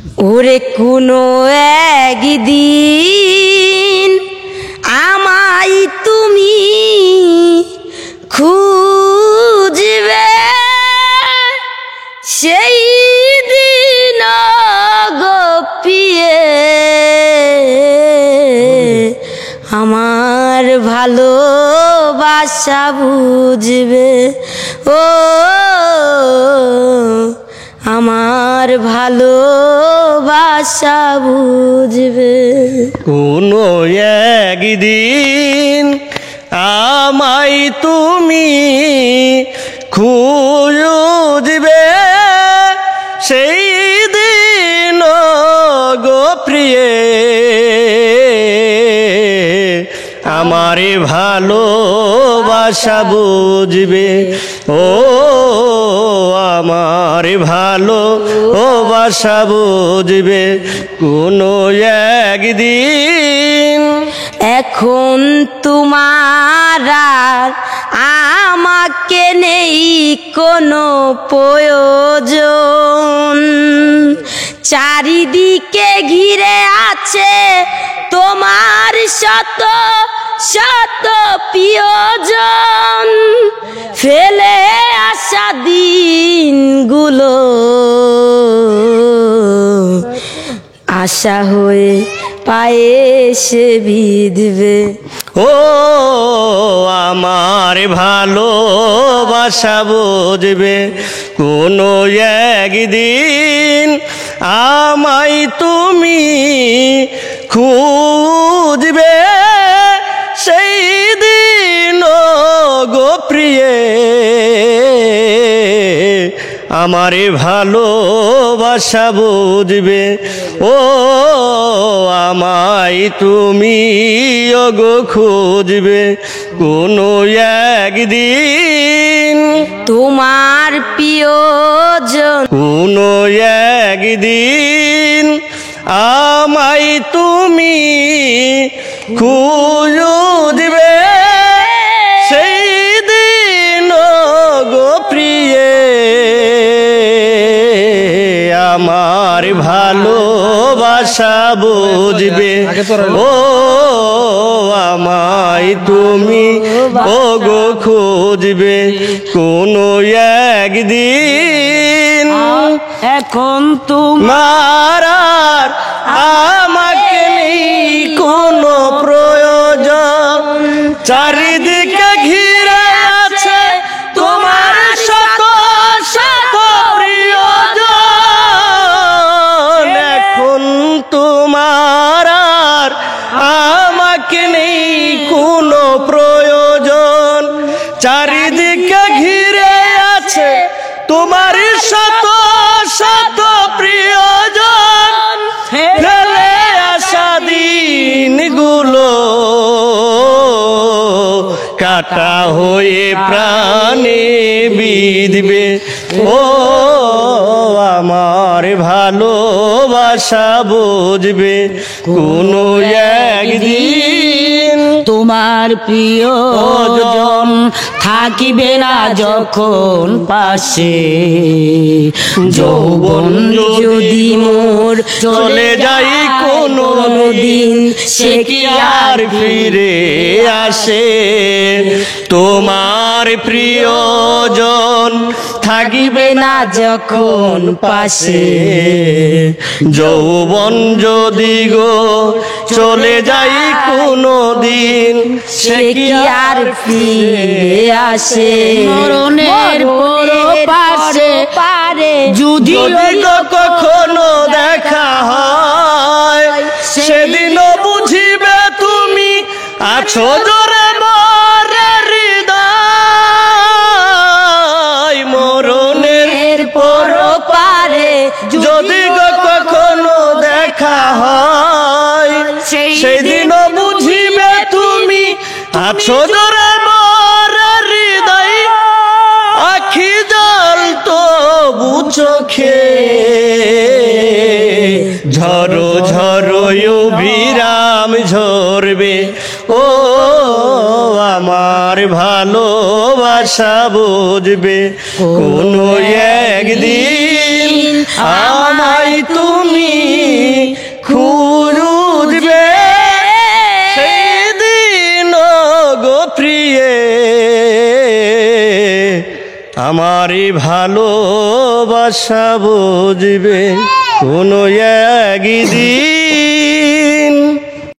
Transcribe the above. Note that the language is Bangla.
ওরে কোনো একদিন আমায় তুমি খুঁজবে, সেই দিন গো প্রিয়ে আমার ভালোবাসা বুঝবে। ও আমার ভালোবাসা বুঝবে। কোনো একদিন আমায় তুমি খুঁজবে, সেই দিন গো প্রিয়ে আমার ভালোবাসা বুঝবে। ও আমার ভালোবাসা বুঝবে কোনো একদিন। এখন তোমার আর আমাকে নেই কোনো প্রয়োজন, চারিদিকে ঘিরে আছে তোমার শত শত প্রিয়জন, ফেলে আসা দিনগুলো আশা হয়ে পায়ে সে বিঁধবে। ও আমার ভালোবাসা বুঝবে কোনো একদিন আমায় তুমি খুঁজবে, সেই দিন গো প্রিয়ে আমার ভালোবাসা বুঝবে। ও আমায় তুমি গো খুঁজবে কোনো একদিন, তোমার প্রিয়জন কোনো একদিন আমায় তুমি খুঁজবে, সেই দিন গো প্রিয়ে আমার ভালোবাসা বুঝবে। ও আমায় তুমি ও গো খুঁজবে কোনো একদিন। এখন তুমি তোমার আর আমাকে নেই কোনো প্রয়োজন, চারিদিকে ঘিরে আছে তোমার শত শত প্রিয়জন। এখন তোমার আর আমাকে নেই কোনো প্রয়োজন, চারিদিকে ঘিরে আছে তোমার শত শত প্রিয়জন, ফেলে আসা দিনগুলো কাটা হয়ে প্রাণে বিঁধবে। ও আমার ভালোবাসা বুঝবে কোনো একদিন। তোমার প্রিয়জন থাকিবে না যখন পাশে, যৌবন যদি মোর চলে যাই কোনো দিন সে কি আর ফিরে আসে। তোমার প্রিয়জন থাকিবে না যখন পাশে, যৌবন যদি গো চলে যাই কোনো দিন সে কি আর ফিরে আসে। মরণের পাশে পারে যদি গো কখনো দেখা হয়, সেদিনও বুঝিবে তুমি আছো জোরে মোর হৃদয়। মরণের পর পারে যদি গো কখনো দেখা হয়, সেদিনও বুঝিবে তুমি আছো জোরে মোর হৃদয়। আখি জল তো চোখে ঝরো ঝরো অবিরাম ঝরবে। ও আমার ভালোবাসা বুঝবে কোনো একদিন আমায় তুমি আমারই ভালোবাসা বুঝবে কোনো একদিন।